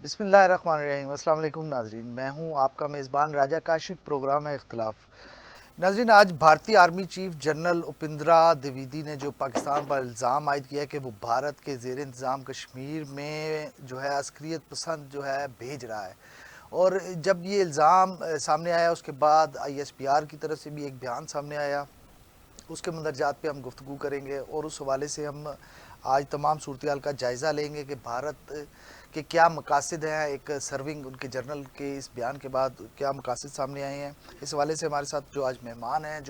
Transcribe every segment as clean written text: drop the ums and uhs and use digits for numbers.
بسم اللہ الرحمن الرحیم۔ السلام علیکم ناظرین، میں ہوں آپ کا میزبان راجہ کاشف، پروگرام ہے اختلاف۔ ناظرین، آج بھارتی آرمی چیف جنرل اپندرا دویدی نے جو پاکستان پر الزام عائد کیا ہے کہ وہ بھارت کے زیر انتظام کشمیر میں جو ہے عسکریت پسند جو ہے بھیج رہا ہے، اور جب یہ الزام سامنے آیا اس کے بعد آئی ایس پی آر کی طرف سے بھی ایک بیان سامنے آیا، اس کے مندرجات پہ ہم گفتگو کریں گے، اور اس حوالے سے ہم آج تمام صورتحال کا جائزہ لیں گے کہ بھارت کے کیا مقاصد ہیں، ایک سرونگ ان کے جنرل کے اس بیان کے بعد کیا مقاصد سامنے آئے ہیں۔ اس حوالے سے ہمارے ساتھ جو آج مہمان ہیں،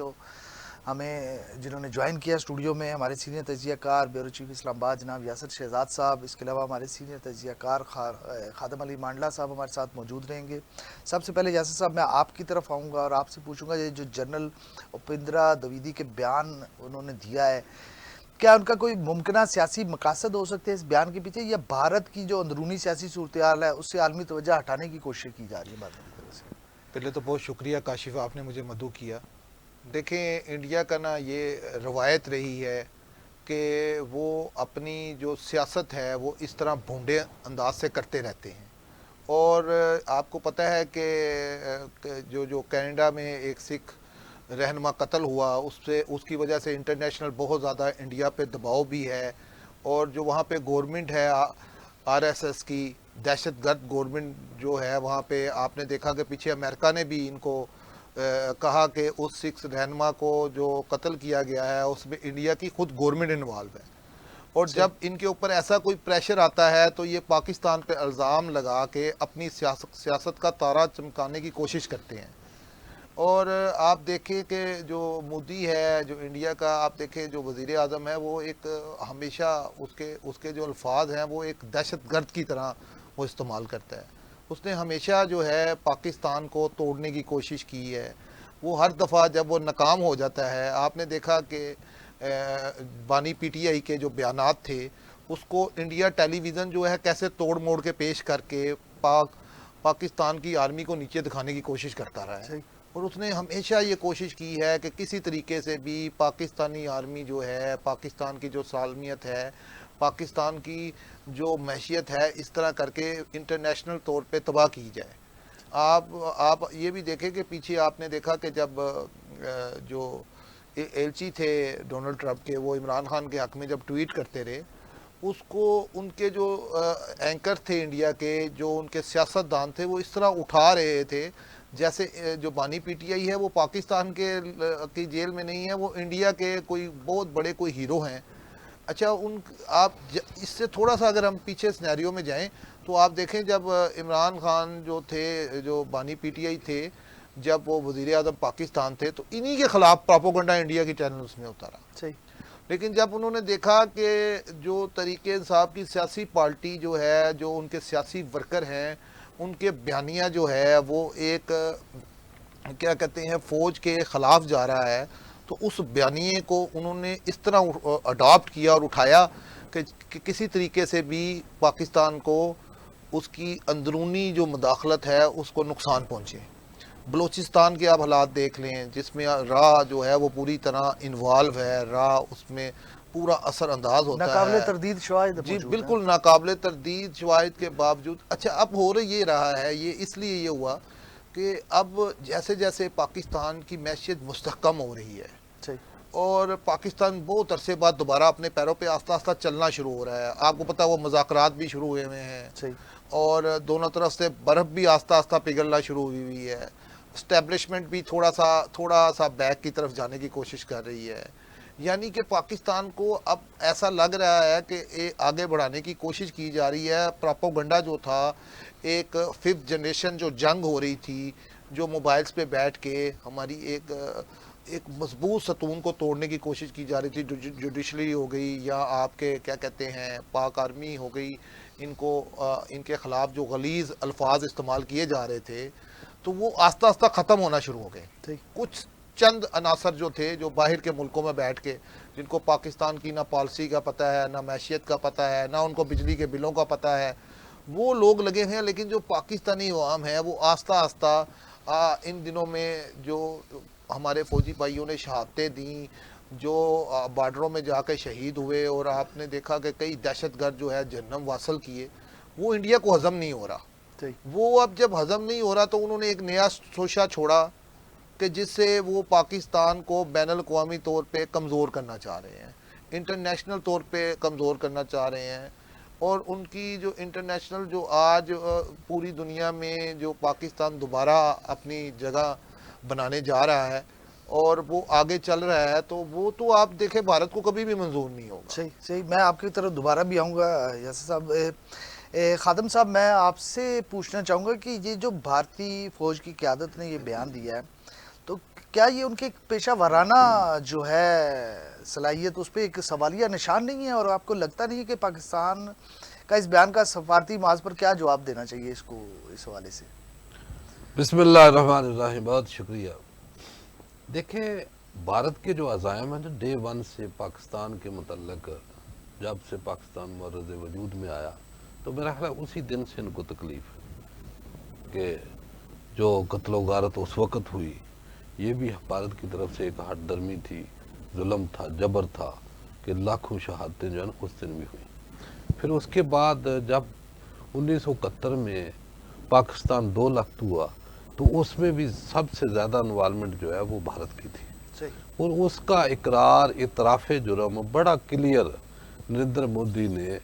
جنہوں نے جوائن کیا اسٹوڈیو میں، ہمارے سینئر تجزیہ کار بیورو چیف اسلام آباد جناب یاسر شہزاد صاحب، اس کے علاوہ ہمارے سینئر تجزیہ کار خادم علی مانڈلا صاحب ہمارے ساتھ موجود رہیں گے۔ سب سے پہلے یاسر صاحب، میں آپ کی طرف آؤں گا اور آپ سے پوچھوں گا، یہ جو جنرل اپندرا دویدی کے بیان انہوں نے دیا ہے، کیا ان کا کوئی ممکنہ سیاسی مقاصد ہو سکتے ہیں اس بیان کے پیچھے، یا بھارت کی جو اندرونی سیاسی صورتحال ہے اس سے عالمی توجہ ہٹانے کی کوشش کی جا رہی ہے بھارت کی طرف سے؟ پہلے تو بہت شکریہ کاشف، آپ نے مجھے مدعو کیا۔ دیکھیں، انڈیا کا نا یہ روایت رہی ہے کہ وہ اپنی جو سیاست ہے وہ اس طرح بھونڈے انداز سے کرتے رہتے ہیں، اور آپ کو پتہ ہے کہ جو کینیڈا میں ایک سکھ رہنما قتل ہوا، اس کی وجہ سے انٹرنیشنل بہت زیادہ انڈیا پہ دباؤ بھی ہے، اور جو وہاں پہ گورنمنٹ ہے آر ایس ایس کی دہشت گرد گورنمنٹ جو ہے، وہاں پہ آپ نے دیکھا کہ پیچھے امریکہ نے بھی ان کو کہا کہ اس سکھ رہنما کو جو قتل کیا گیا ہے اس میں انڈیا کی خود گورنمنٹ انوالو ہے، اور صحیح۔ جب ان کے اوپر ایسا کوئی پریشر آتا ہے تو یہ پاکستان پہ الزام لگا کے اپنی سیاست کا تارا چمکانے کی کوشش کرتے ہیں۔ اور آپ دیکھیں کہ جو مودی ہے، جو انڈیا کا، آپ دیکھیں جو وزیر اعظم ہے، وہ ایک ہمیشہ اس کے جو الفاظ ہیں وہ ایک دہشت گرد کی طرح وہ استعمال کرتا ہے۔ اس نے ہمیشہ جو ہے پاکستان کو توڑنے کی کوشش کی ہے۔ وہ ہر دفعہ جب وہ ناکام ہو جاتا ہے، آپ نے دیکھا کہ بانی پی ٹی آئی کے جو بیانات تھے اس کو انڈیا ٹیلی ویژن جو ہے کیسے توڑ موڑ کے پیش کر کے پاکستان کی آرمی کو نیچے دکھانے کی کوشش کرتا رہا ہے، صحیح۔ اور اس نے ہمیشہ یہ کوشش کی ہے کہ کسی طریقے سے بھی پاکستانی آرمی جو ہے، پاکستان کی جو سالمیت ہے، پاکستان کی جو معیشت ہے، اس طرح کر کے انٹرنیشنل طور پہ تباہ کی جائے۔ آپ یہ بھی دیکھیں کہ پیچھے آپ نے دیکھا کہ جب جو ایلچی تھے ڈونلڈ ٹرمپ کے، وہ عمران خان کے حق میں جب ٹویٹ کرتے رہے، اس کو ان کے جو اینکر تھے انڈیا کے، جو ان کے سیاست دان تھے، وہ اس طرح اٹھا رہے تھے جیسے جو بانی پی ٹی آئی ہے وہ پاکستان کی جیل میں نہیں ہے، وہ انڈیا کے کوئی بہت بڑے کوئی ہیرو ہیں۔ اچھا، آپ اس سے تھوڑا سا اگر ہم پیچھے سنیریو میں جائیں تو آپ دیکھیں جب عمران خان جو تھے، جو بانی پی ٹی آئی تھے، جب وہ وزیر اعظم پاکستان تھے تو انہی کے خلاف پراپوگنڈا انڈیا کی چینلز میں اتارا۔ صحیح۔ لیکن جب انہوں نے دیکھا کہ جو طریقے انصاف کی سیاسی پارٹی جو ہے، جو ان کے سیاسی ورکر ہیں، ان کے بیانیہ جو ہے وہ ایک کیا کہتے ہیں فوج کے خلاف جا رہا ہے، تو اس بیانیے کو انہوں نے اس طرح اڈاپٹ کیا اور اٹھایا کہ کسی طریقے سے بھی پاکستان کو اس کی اندرونی جو مداخلت ہے اس کو نقصان پہنچے۔ بلوچستان کے آپ حالات دیکھ لیں، جس میں راہ جو ہے وہ پوری طرح انوالو ہے، راہ اس میں پورا اثر انداز ہوتا ناقابل ہے۔ تردید شواہد جی موجود ہیں۔ بالکل ناقابل تردید شواہد کے باوجود، اچھا اب ہو یہ رہا ہے، یہ اس لیے یہ ہوا کہ اب جیسے جیسے پاکستان کی معیشت مستحکم ہو رہی ہے، صحیح۔ اور پاکستان بہت عرصے بعد دوبارہ اپنے پیروں پہ آہستہ آہستہ چلنا شروع ہو رہا ہے، آپ کو پتہ وہ مذاکرات بھی شروع ہوئے ہیں، صحیح۔ اور دونوں طرف سے برف بھی آہستہ آہستہ پگھلنا شروع ہوئی ہے، اسٹیبلشمنٹ بھی تھوڑا سا بیک کی طرف جانے کی کوشش کر رہی ہے، یعنی کہ پاکستان کو اب ایسا لگ رہا ہے کہ آگے بڑھانے کی کوشش کی جا رہی ہے۔ پراپوگنڈا جو تھا، ایک ففتھ جنریشن جو جنگ ہو رہی تھی، جو موبائلز پہ بیٹھ کے ہماری ایک مضبوط ستون کو توڑنے کی کوشش کی جا رہی تھی، جوڈیشری ہو گئی یا آپ کے کیا کہتے ہیں پاک آرمی ہو گئی، ان کے خلاف جو غلیظ الفاظ استعمال کیے جا رہے تھے، تو وہ آہستہ آہستہ ختم ہونا شروع ہو گئے۔ صحیح۔ کچھ چند عناصر جو تھے، جو باہر کے ملکوں میں بیٹھ کے، جن کو پاکستان کی نہ پالیسی کا پتہ ہے، نہ معیشت کا پتہ ہے، نہ ان کو بجلی کے بلوں کا پتہ ہے، وہ لوگ لگے ہوئے ہیں، لیکن جو پاکستانی عوام ہے وہ آہستہ آہستہ ان دنوں میں جو ہمارے فوجی بھائیوں نے شہادتیں دیں، جو بارڈروں میں جا کے شہید ہوئے، اور آپ نے دیکھا کہ کئی دہشت گرد جو ہے جہنم واصل کیے، وہ انڈیا کو ہضم نہیں ہو رہا. صحیح. وہ اب جب ہضم نہیں ہو رہا تو انہوں نے ایک نیا سوچا چھوڑا کہ جس سے وہ پاکستان کو بین الاقوامی طور پہ کمزور کرنا چاہ رہے ہیں, انٹرنیشنل طور پہ کمزور کرنا چاہ رہے ہیں. اور ان کی جو انٹرنیشنل جو آج پوری دنیا میں جو پاکستان دوبارہ اپنی جگہ بنانے جا رہا ہے اور وہ آگے چل رہا ہے, تو وہ تو آپ دیکھیں بھارت کو کبھی بھی منظور نہیں ہوگا. صحیح صحیح. میں آپ کی طرف دوبارہ بھی آؤں گا یاسر صاحب. خادم صاحب, میں آپ سے پوچھنا چاہوں گا کہ یہ جو بھارتی فوج کی قیادت نے یہ بیان دیا ہے, تو کیا یہ ان کے پیشہ ورانہ جو ہے صلاحیت, اس پہ ایک سوالیہ نشان نہیں ہے؟ اور آپ کو لگتا نہیں ہے کہ پاکستان کا اس بیان کا سفارتی محاذ پر کیا جواب دینا چاہیے اس کو, اس حوالے سے؟ بسم اللہ الرحمن الرحیم. بہت شکریہ. دیکھیں, بھارت کے جو عزائم ہیں جو ڈے ون سے پاکستان کے متعلق, جب سے پاکستان معرض وجود میں آیا, تو میرا خیال ہے اسی دن سے ان کو تکلیف ہے کہ جو قتل و غارت اس وقت ہوئی, یہ بھی بھارت کی طرف سے ایک ہٹ درمی تھی, ظلم تھا, جبر تھا, کہ لاکھوں شہادتیں جو ہیں اس دن بھی ہوئیں. پھر اس کے بعد جب 1971 میں پاکستان 2 لاکھ ہوا, تو اس میں بھی سب سے زیادہ انوالومنٹ جو ہے وہ بھارت کی تھی. صحیح. اور اس کا اقرار, اعتراف جرم بڑا کلیئر نریندر مودی نے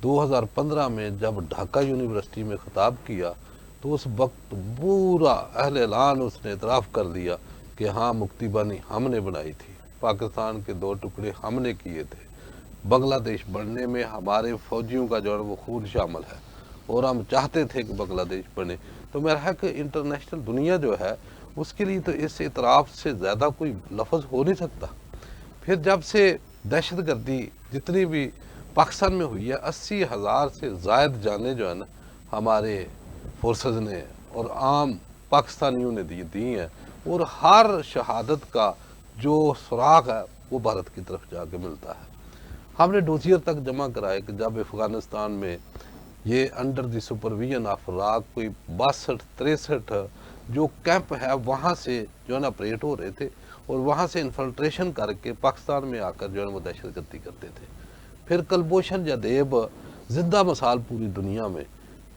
2015 میں جب ڈھاکہ یونیورسٹی میں خطاب کیا, تو اس وقت پورا اہل اعلان اس نے اعتراف کر دیا کہ ہاں مکتی بانی ہم نے بنائی تھی, پاکستان کے 2 ٹکڑے ہم نے کیے تھے, بنگلہ دیش بننے میں ہمارے فوجیوں کا جو ہے وہ خون شامل ہے, اور ہم چاہتے تھے کہ بنگلہ دیش بنے. تو میرا ہے کہ انٹرنیشنل دنیا جو ہے اس کے لیے تو اس اعتراف سے زیادہ کوئی لفظ ہو نہیں سکتا. پھر جب سے دہشت گردی جتنی بھی پاکستان میں ہوئی ہے, 80,000 سے زائد جانیں جو ہے نا ہمارے فورسز نے اور عام پاکستانیوں نے دی ہیں, اور ہر شہادت کا جو سراغ ہے وہ بھارت کی طرف جا کے ملتا ہے. ہم نے ڈوزیر تک جمع کرائے کہ جب افغانستان میں یہ under the supervision of rock کوئی 62-63 جو کیمپ ہے وہاں سے جو ہے نا آپریٹ ہو رہے تھے, اور وہاں سے انفلٹریشن کر کے پاکستان میں آ کر جو ہے وہ دہشت گردی کرتے تھے. پھر کلبھوشن جادیو زندہ مثال پوری دنیا میں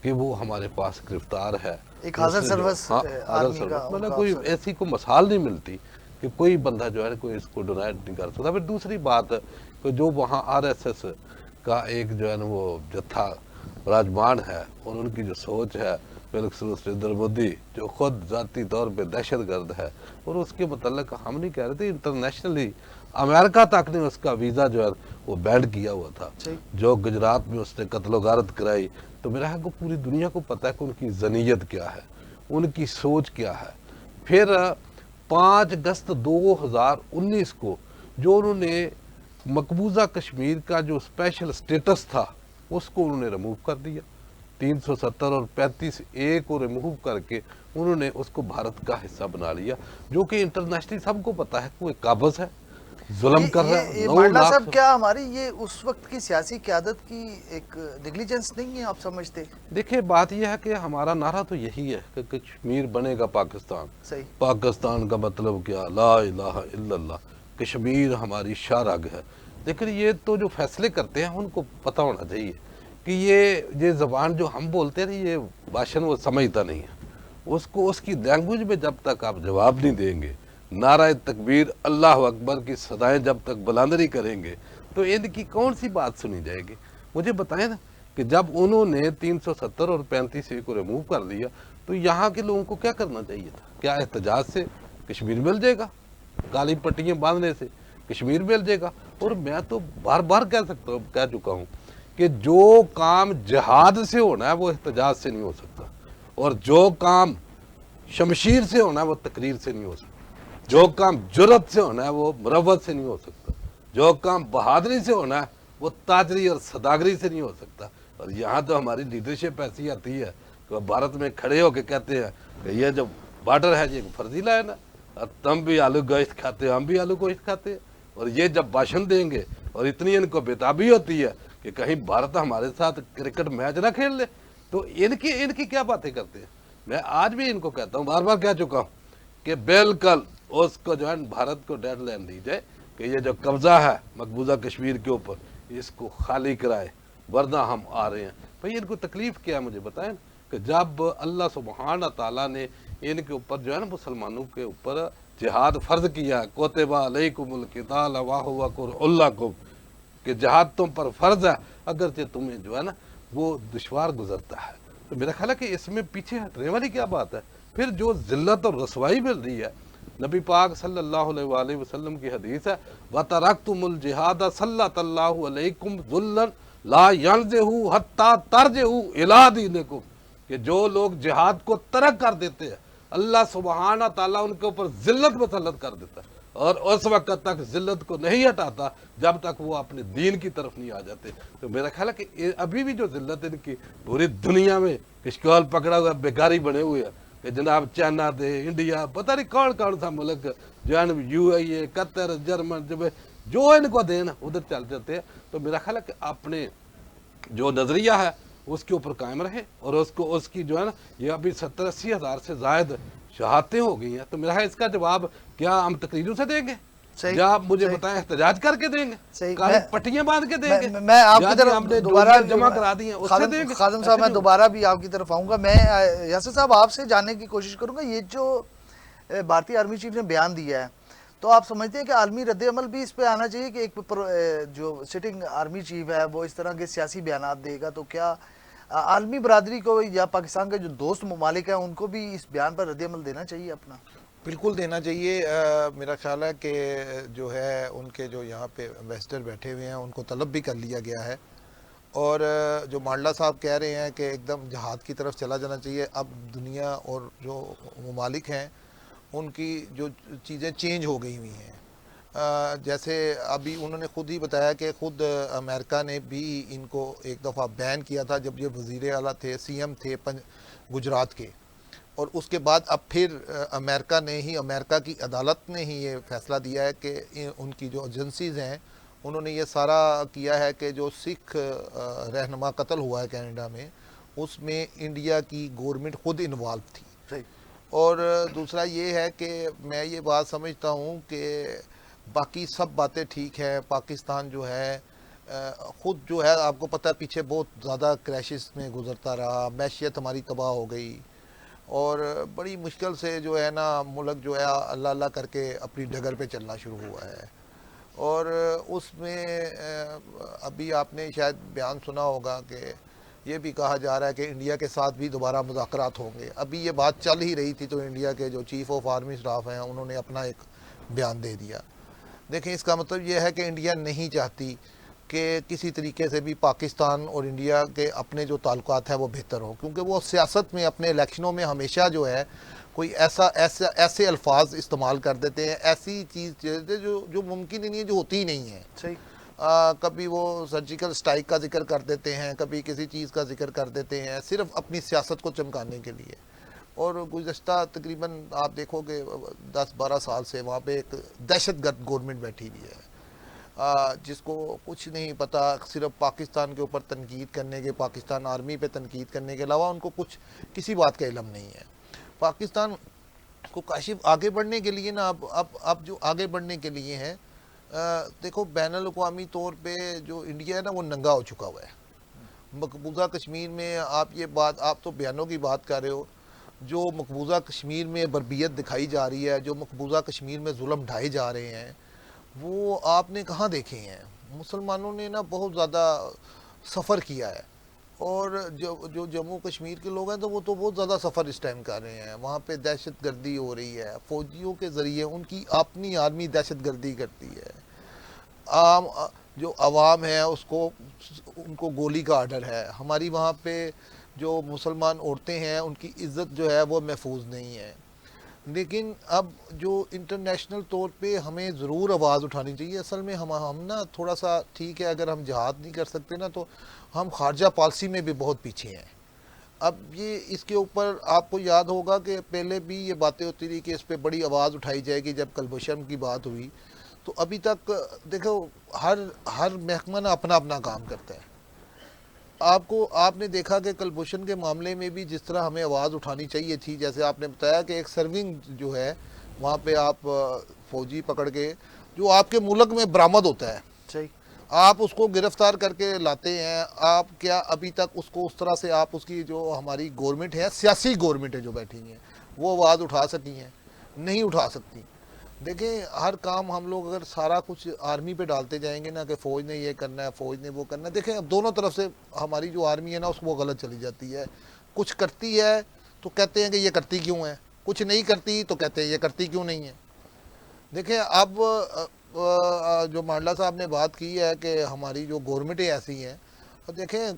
کہ وہ ہمارے پاس گرفتار ہے, ایک حاضر سروس آرمی کا مطلب کوئی ایسی کوئی مثال نہیں ملتی کہ کوئی بندہ جو ہے کوئی اس کو ڈونیٹ نہیں کر سکتا. پھر دوسری بات کہ جو وہاں RSS کا ایک جو ہے نا وہ جتھا راجمان ہے, اور ان کی جو سوچ ہے, فیلکس نریندر مودی جو خود ذاتی طور پہ دہشت گرد ہے, اور اس کے متعلق ہم نہیں کہہ رہے تھے, انٹرنیشنلی امریکہ تک نے اس کا ویزا جو ہے وہ بینڈ کیا ہوا تھا. جو گجرات میں اس نے قتل و غارت کرائی, تو میرا ہے کہ پوری دنیا کو پتہ ہے کہ ان کی ذنیت کیا ہے, ان کی سوچ کیا ہے. پھر 5 اگست 2019 کو جو انہوں نے مقبوضہ کشمیر کا جو اسپیشل سٹیٹس تھا اس کو انہوں نے ریموو کر دیا, 370 اور 35A کو ریموو کر کے انہوں نے اس کو بھارت کا حصہ بنا لیا, جو کہ انٹرنیشنلی سب کو پتا ہے کہ وہ ایک قابض ہے, ظلم کر رہا ہے. مانڈا صاحب, کیا ہماری یہ اس وقت کی سیاسی قیادت کی ایک نیگلیجنس نہیں ہے, آپ سمجھتے؟ دیکھیں, بات یہ ہے کہ ہمارا نعرہ تو یہی ہے کہ کشمیر بنے گا پاکستان. صحیح. پاکستان کا مطلب کیا, لا الہ الا اللہ, کشمیر ہماری شاہ رگ ہے. لیکن یہ تو جو فیصلے کرتے ہیں ان کو پتہ ہونا چاہیے کہ یہ زبان جو ہم بولتے ہیں یہ بھاشن وہ سمجھتا نہیں ہے. اس کو اس کی لینگویج میں جب تک آپ جواب نہیں دیں گے, نعرہ تکبیر اللہ اکبر کی صدائیں جب تک بلند نہیں کریں گے, تو ان کی کون سی بات سنی جائے گی؟ مجھے بتائیں نا کہ جب انہوں نے 370 اور 35A کو ریموو کر دیا, تو یہاں کے لوگوں کو کیا کرنا چاہیے تھا؟ کیا احتجاج سے کشمیر مل جائے گا؟ کالی پٹیاں باندھنے سے کشمیر مل جائے گا؟ اور میں تو بار بار کہہ چکا ہوں کہ جو کام جہاد سے ہونا ہے وہ احتجاج سے نہیں ہو سکتا, اور جو کام شمشیر سے ہونا ہے وہ تقریر سے نہیں ہو سکتا, جو کام جرت سے ہونا ہے وہ مروت سے نہیں ہو سکتا, جو کام بہادری سے ہونا ہے وہ تاجری اور صداگری سے نہیں ہو سکتا. اور یہاں تو ہماری لیڈرشپ ایسی آتی ہے کہ وہ بھارت میں کھڑے ہو کے کہتے ہیں کہ یہ جو بارڈر ہے یہ فرضیلہ ہے نا, تم بھی آلو گوشت کھاتے ہو, ہم بھی آلو گوشت کھاتے ہیں. اور یہ جب بھاشن دیں گے اور اتنی ان کو بےتابی ہوتی ہے کہ کہیں بھارت ہمارے ساتھ کرکٹ میچ نہ کھیل لے, تو ان کی کیا باتیں کرتے ہیں. میں آج بھی ان کو کہتا ہوں, بار بار کہہ چکا ہوں کہ بالکل اس کو جو ہے بھارت کو ڈیڈ لائن دی جائے کہ یہ جو قبضہ ہے مقبوضہ کشمیر کے اوپر اس کو خالی کرائے, ورنہ ہم آ رہے ہیں. بھئی ان کو تکلیف کیا ہے مجھے بتائیں کہ جب اللہ سبحانہ تعالیٰ نے ان کے اوپر جو ہے نا مسلمانوں کے اوپر جہاد فرض کیا, کتب علیکم القتال وہو کرہ لکم, کہ جہاد تم پر فرض ہے اگرچہ تمہیں جو ہے نا وہ دشوار گزرتا ہے. تو میرا خیال ہے کہ اس میں پیچھے ہٹنے والی کیا بات ہے. پھر جو ذلت اور رسوائی مل رہی ہے, نبی پاک صلی اللہ علیہ وآلہ وسلم کی حدیث ہے وَتَرَكْتُمُ الْجِهَادَ سَلَّطَ اللَّهُ عَلَيْكُمْ ذُلًّا لَا يَنزِعُهُ حَتَّى تَرْجِعُوا إِلَىٰ دِينِكُمْ, کہ جو لوگ جہاد کو ترک کر دیتے ہیں اللہ سبحانہ تعالیٰ ان کے اوپر ذلت مسلط کر دیتا ہے, اور اس وقت تک ذلت کو نہیں ہٹاتا جب تک وہ اپنے دین کی طرف نہیں آ جاتے. تو میرا خیال ہے کہ ابھی بھی جو ذلت ان کی پوری دنیا میں کشکول پکڑا ہوا بیکاری بنے ہوئے ہیں کہ جناب چائنا دے, انڈیا, پتہ نہیں کون کون سا ملک جو ہے you a a, Qatar, German, جو ان کو دین ادھر چل جاتے ہیں. تو میرا خیال ہے کہ اپنے جو نظریہ ہے اس کے اوپر قائم رہے, اور اس کی جو ہے نا یہ ابھی 70-80 ہزار سے زائد شہادتیں ہو گئی ہیں. تو میرا ہے اس کا جواب کیا ہم تقریروں سے دیں گے, یا مجھے بتائیں احتجاج کر کے دیں گے, کالی پٹیاں باندھ کے دیں گے, میں آپ کی ہم طرف نے دوبارہ جمع کرا دی ہیں اس سے دیں گے. خادم صاحب میں دوبارہ بھی آپ کی طرف آؤں گا. میں یاسر صاحب آپ سے جاننے کی کوشش کروں گا, یہ جو بھارتی آرمی چیف نے بیان دیا ہے تو آپ سمجھتے ہیں کہ عالمی رد عمل بھی اس پہ آنا چاہیے کہ ایک جو سٹنگ آرمی چیف ہے وہ اس طرح کے سیاسی بیانات دے گا, تو کیا عالمی برادری کو یا پاکستان کے جو دوست ممالک ہیں ان کو بھی اس بیان پر رد عمل دینا چاہیے اپنا؟ بالکل دینا چاہیے. میرا خیال ہے کہ جو ہے ان کے جو یہاں پہ ایمبیسڈر بیٹھے ہوئے ہیں ان کو طلب بھی کر لیا گیا ہے, اور جو مانڈلا صاحب کہہ رہے ہیں کہ ایک دم جہاد کی طرف چلا جانا چاہیے. اب دنیا اور جو ممالک ہیں ان کی جو چیزیں چینج ہو گئی ہوئی ہیں. جیسے ابھی انہوں نے خود ہی بتایا کہ خود امریکہ نے بھی ان کو ایک دفعہ بین کیا تھا جب یہ وزیر اعلیٰ تھے, سی ایم تھے گجرات کے, اور اس کے بعد اب پھر امریکہ کی عدالت نے ہی یہ فیصلہ دیا ہے کہ ان کی جو ایجنسیز ہیں انہوں نے یہ سارا کیا ہے کہ جو سکھ رہنما قتل ہوا ہے کینیڈا میں, اس میں انڈیا کی گورنمنٹ خود انوالو تھی. اور دوسرا یہ ہے کہ میں یہ بات سمجھتا ہوں کہ باقی سب باتیں ٹھیک ہے. پاکستان جو ہے خود جو ہے آپ کو پتہ ہے پیچھے بہت زیادہ کریشز میں گزرتا رہا, معیشت ہماری تباہ ہو گئی, اور بڑی مشکل سے جو ہے نا ملک جو ہے اللہ اللہ کر کے اپنی ڈگر پہ چلنا شروع ہوا ہے. اور اس میں ابھی آپ نے شاید بیان سنا ہوگا کہ یہ بھی کہا جا رہا ہے کہ انڈیا کے ساتھ بھی دوبارہ مذاکرات ہوں گے. ابھی یہ بات چل ہی رہی تھی تو انڈیا کے جو چیف آف آرمی اسٹاف ہیں انہوں نے اپنا ایک بیان دے دیا. دیکھیں اس کا مطلب یہ ہے کہ انڈیا نہیں چاہتی کہ کسی طریقے سے بھی پاکستان اور انڈیا کے اپنے جو تعلقات ہیں وہ بہتر ہوں, کیونکہ وہ سیاست میں اپنے الیکشنوں میں ہمیشہ جو ہے کوئی ایسے الفاظ استعمال کر دیتے ہیں, ایسی چیز جو ممکن ہی نہیں ہے, جو ہوتی ہی نہیں ہے. صحیح. کبھی وہ سرجیکل اسٹرائک کا ذکر کر دیتے ہیں, کبھی کسی چیز کا ذکر کر دیتے ہیں صرف اپنی سیاست کو چمکانے کے لیے. اور گزشتہ تقریباً آپ دیکھو کہ 10-12 سال سے وہاں پہ ایک دہشت گرد گورنمنٹ بیٹھی ہوئی ہے جس کو کچھ نہیں پتہ, صرف پاکستان کے اوپر تنقید کرنے کے, پاکستان آرمی پہ تنقید کرنے کے علاوہ ان کو کسی بات کا علم نہیں ہے. پاکستان کو کاشف آگے بڑھنے کے لیے نا اب جو آگے بڑھنے کے لیے ہیں, دیکھو بین الاقوامی طور پہ جو انڈیا ہے نا وہ ننگا ہو چکا ہوا ہے. مقبوضہ کشمیر میں آپ تو بیانوں کی بات کر رہے ہو, جو مقبوضہ کشمیر میں بربریت دکھائی جا رہی ہے, جو مقبوضہ کشمیر میں ظلم ڈھائے جا رہے ہیں, وہ آپ نے کہاں دیکھے ہیں؟ مسلمانوں نے نا بہت زیادہ سفر کیا ہے, اور جو جموں کشمیر کے لوگ ہیں تو وہ تو بہت زیادہ سفر اس ٹائم کر رہے ہیں. وہاں پہ دہشت گردی ہو رہی ہے, فوجیوں کے ذریعے ان کی اپنی آرمی دہشت گردی کرتی ہے. عام جو عوام ہے ان کو گولی کا آرڈر ہے. ہماری وہاں پہ جو مسلمان عورتیں ہیں ان کی عزت جو ہے وہ محفوظ نہیں ہے. لیکن اب جو انٹرنیشنل طور پہ ہمیں ضرور آواز اٹھانی چاہیے. اصل میں ہم نا تھوڑا سا ٹھیک ہے اگر ہم جہاد نہیں کر سکتے نا تو ہم خارجہ پالیسی میں بھی بہت پیچھے ہیں. اب یہ اس کے اوپر آپ کو یاد ہوگا کہ پہلے بھی یہ باتیں ہوتی رہی کہ اس پہ بڑی آواز اٹھائی جائے گی. جب کلبھوشن کی بات ہوئی تو ابھی تک دیکھو ہر محکمہ نا اپنا اپنا کام کرتا ہے. آپ نے دیکھا کہ کلبھوشن کے معاملے میں بھی جس طرح ہمیں آواز اٹھانی چاہیے تھی, جیسے آپ نے بتایا کہ ایک سرونگ جو ہے وہاں پہ آپ فوجی پکڑ کے جو آپ کے ملک میں برآمد ہوتا ہے, صحیح, آپ اس کو گرفتار کر کے لاتے ہیں، آپ کیا ابھی تک اس کو اس طرح سے آپ اس کی جو ہماری گورنمنٹ ہے، سیاسی گورنمنٹ ہے جو بیٹھی ہیں، وہ آواز اٹھا سکی ہیں؟ نہیں اٹھا سکتی۔ دیکھیں ہر کام ہم لوگ اگر سارا کچھ آرمی پہ ڈالتے جائیں گے نا کہ فوج نے یہ کرنا ہے، فوج نے وہ کرنا ہے، دیکھیں اب دونوں طرف سے ہماری جو آرمی ہے نا اس کو غلط چلی جاتی ہے۔ کچھ کرتی ہے تو کہتے ہیں کہ یہ کرتی کیوں ہے، کچھ نہیں کرتی تو کہتے ہیں یہ کرتی کیوں نہیں ہے۔ دیکھیں اب جو مانڈلا صاحب نے بات کی ہے کہ ہماری جو گورنمنٹیں ایسی ہیں، دیکھیں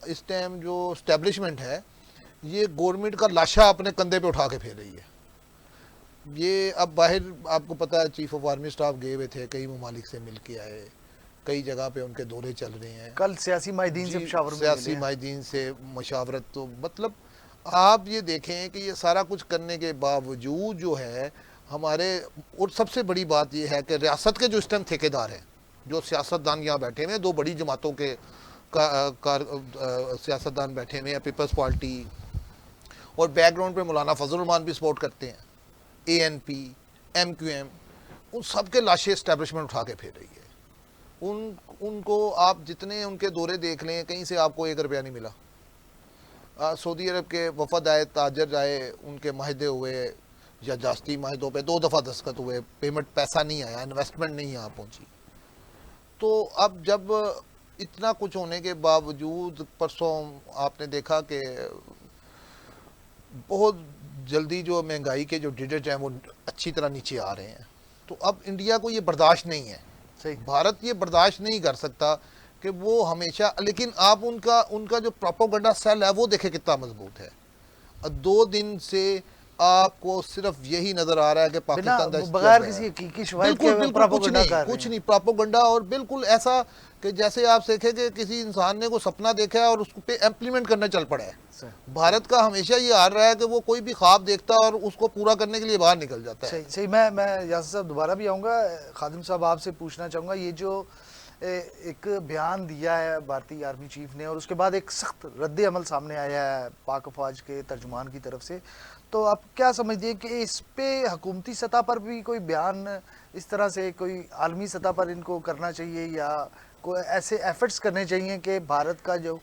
اس ٹائم جو اسٹیبلشمنٹ ہے یہ گورنمنٹ کا لاشا اپنے کندھے پہ اٹھا کے پھیر رہی ہے۔ یہ اب باہر آپ کو پتہ ہے چیف آف آرمی اسٹاف گئے ہوئے تھے، کئی ممالک سے مل کے آئے، کئی جگہ پہ ان کے دورے چل رہے ہیں۔ کل سیاسی ماہدین سے جی، مشاورت میں سیاسی ملے ہیں۔ ماہدین سے مشاورت، تو مطلب آپ یہ دیکھیں کہ یہ سارا کچھ کرنے کے باوجود جو ہے ہمارے، اور سب سے بڑی بات یہ ہے کہ ریاست کے جو اس ٹائم ٹھیکیدار ہیں، جو سیاستدان یہاں بیٹھے ہوئے ہیں، دو بڑی جماعتوں کے سیاستدان بیٹھے ہوئے ہیں، پیپلز پارٹی، اور بیک گراؤنڈ پہ مولانا فضل الرحمان بھی سپورٹ کرتے ہیں، A N P, M Q M, ان سب کے لاشیں اسٹیبلشمنٹ اٹھا کے پھیر رہی ہے۔ ان کو آپ جتنے ان کے دورے دیکھ لیں، کہیں سے آپ کو 1 روپیہ نہیں ملا۔ سعودی عرب کے وفد آئے، تاجر آئے، ان کے معاہدے ہوئے یا جاستی معاہدوں پہ 2 دفعہ دستخط ہوئے، پیمنٹ پیسہ نہیں آیا، انویسٹمنٹ نہیں یہاں پہنچی۔ تو اب جب اتنا کچھ ہونے کے باوجود پرسوں آپ نے دیکھا کہ بہت جلدی جو مہنگائی کے جو ڈیجٹ ہیں وہ اچھی طرح نیچے آ رہے ہیں، تو اب انڈیا کو یہ برداشت نہیں ہے، صحیح۔ بھارت یہ برداشت نہیں کر سکتا کہ وہ ہمیشہ، لیکن آپ ان کا جو پروپیگنڈا سیل ہے وہ دیکھیں کتنا مضبوط ہے۔ 2 دن سے آپ کو صرف یہی نظر آ رہا ہے کہ پاکستان بنا دہشت بغیر گرد ہے۔ کسی حقیقی شواہد بالکل کے بالکل کچھ پروپیگنڈا نہیں، کر رہے کچھ ہیں۔ نہیں، پروپیگنڈا، اور بالکل ایسا کہ جیسے آپ دیکھیں کہ کسی انسان نے کوئی سپنا دیکھا ہے اور اس پہ امپلیمنٹ کرنے چل پڑا ہے۔ صحیح بھارت کا ہمیشہ یہ حال رہا ہے کہ وہ کوئی بھی خواب دیکھتا ہے اور اس کو پورا کرنے کے لیے باہر نکل جاتا ہے۔ صحیح صحیح۔ میں یاسر صاحب دوبارہ بھی آؤں گا، خادم صاحب آپ سے پوچھنا چاہوں گا، یہ جو ایک بیان دیا ہے بھارتی آرمی چیف نے اور اس کے بعد ایک سخت رد عمل سامنے آیا ہے پاک افواج کے ترجمان کی طرف سے، تو آپ کیا سمجھتے ہیں کہ اس پہ حکومتی سطح پر بھی کوئی بیان اس طرح سے کوئی عالمی سطح پر ان کو کرنا چاہیے، یا کوئی ایسے ایفرٹس کرنے چاہیے کہ بھارت کا جو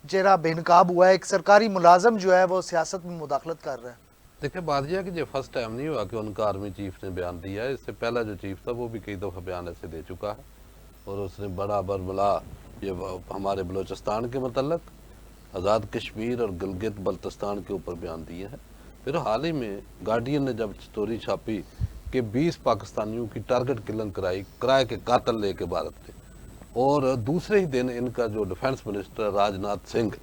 چہرہ بے نقاب ہوا ہے، ایک سرکاری ملازم جو ہے وہ سیاست میں مداخلت کر رہا ہے؟ دیکھیں بات یہ ہے کہ یہ فرسٹ ٹائم نہیں ہوا کہ ان کا آرمی چیف نے بیان دیا ہے، اس سے پہلا جو چیف تھا وہ بھی کئی دفعہ بیان ایسے دے چکا ہے، اور اس نے بڑا بربلا یہ ہمارے بلوچستان کے متعلق، آزاد کشمیر اور گلگت بلتستان کے اوپر بیان دیے ہیں۔ پھر حال ہی میں گارڈین نے جب سٹوری چھاپی کہ 20 پاکستانیوں کی ٹارگٹ کلنگ کرائے کے قاتل لے کے بھارت نے، اور دوسرے ہی دن ان کا جو ڈیفنس منسٹر راج ناتھ سنگھ،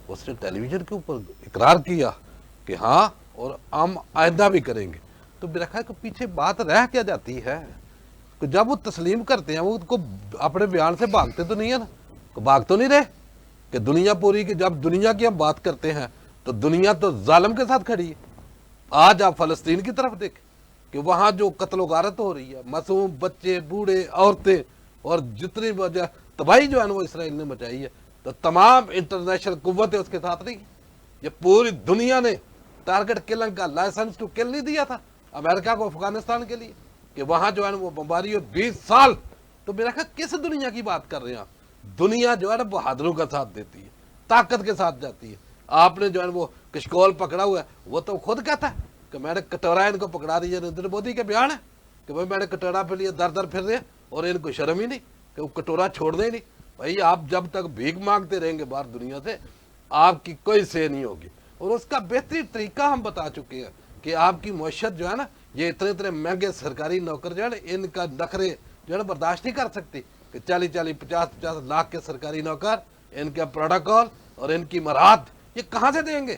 اس نے ٹیلی ویژن کے اوپر اقرار کیا کہ ہاں اور ہم آئندہ بھی کریں گے۔ تو میرا خیال کہ پیچھے بات رہ کیا جاتی ہے کہ جب وہ تسلیم کرتے ہیں، وہ ان کو اپنے بیان سے بھاگتے تو نہیں ہے نا، کہ بھاگ تو نہیں رہے کہ دنیا پوری کی، جب دنیا کی ہم بات کرتے ہیں تو دنیا تو ظالم کے ساتھ کھڑی ہے۔ آج آپ فلسطین کی طرف دیکھیں کہ وہاں جو قتل و غارت ہو رہی ہے، معصوم بچے، بوڑھے، عورتیں، اور جتنی وجہ تباہی جو ہے وہ اسرائیل نے مچائی ہے، تو تمام انٹرنیشنل قوتیں اس کے ساتھ نہیں ہیں۔ یہ پوری دنیا نے ٹارگٹ کلنگ کا لائسنس ٹو کل نہیں دیا تھا امریکہ کو افغانستان کے لیے، کہ وہاں جو ہے وہ بمباری ہو 20 سال۔ تو میرا خیال کس دنیا کی بات کر رہے ہیں آپ؟ دنیا جو ہے نا بہادروں کا ساتھ دیتی ہے، طاقت کے ساتھ جاتی ہے۔ آپ نے جو ہے وہ کشکول پکڑا ہوا ہے، وہ تو خود کہتا ہے کہ میں نے کٹورا ان کو پکڑا دیا۔ نریندر مودی کے بیان ہے کہ بھائی میں نے کٹورا پہ لیے در در پھر رہے ہیں، اور ان کو شرم ہی نہیں کہ وہ کٹورا چھوڑ دیں نہیں۔ بھائی آپ جب تک بھیک مانگتے رہیں گے باہر دنیا سے، آپ کی کوئی سے نہیں ہوگی۔ اور اس کا بہترین طریقہ ہم بتا چکے ہیں کہ آپ کی معیشت جو ہے نا، یہ اتنے مہنگے سرکاری نوکر جو ہے نا، ان کا نخرے جو ہے نا برداشت نہیں کر سکتی کہ 40-50 لاکھ کے سرکاری نوکر، ان کا پروٹوکول اور ان کی مراحت یہ کہاں سے دیں گے؟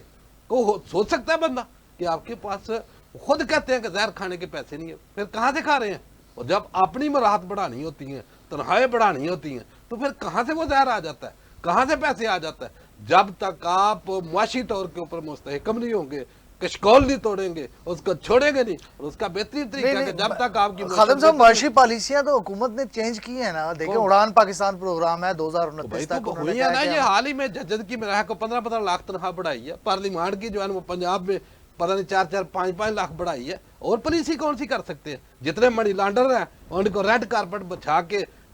کو سوچ سکتا ہے بندہ کہ آپ کے پاس خود کہتے ہیں کہ زہر کھانے کے پیسے نہیں ہیں، پھر کہاں سے کھا رہے ہیں؟ اور جب اپنی مراحت بڑھانی ہوتی ہیں، تنخواہیں بڑھانی ہوتی ہیں، تو پھر کہاں سے وہ زہر آ جاتا ہے، کہاں سے پیسے آ جاتا ہے؟ جب تک آپ معاشی طور کے اوپر مستحکم نہیں ہوں گے، کشکول نہیں توڑیں گے، اس کو چھوڑیں گے نہیں۔ اور اس کا بہترین طریقہ ہے کہ جب تک آپ کی خادم صاحب معاشی پالیسیاں تو حکومت نے چینج کی ہیں نا، دیکھیں اڑان پاکستان پروگرام ہے 2029 تک انہوں نے ہوئی ہے کہا نا، کہ یہ حال ہی میں ججد کی میرا کو 15 لاکھ تنخواہ بڑھائی ہے، پارلیمان کی جو ہے وہ پنجاب میں پتہ نہیں 4-5 لاکھ بڑھائی ہے، اور پالیسی کون سی کر سکتے ہیں؟ جتنے منی لانڈر ہیں ان کو ریڈ کارپٹ بچھا کے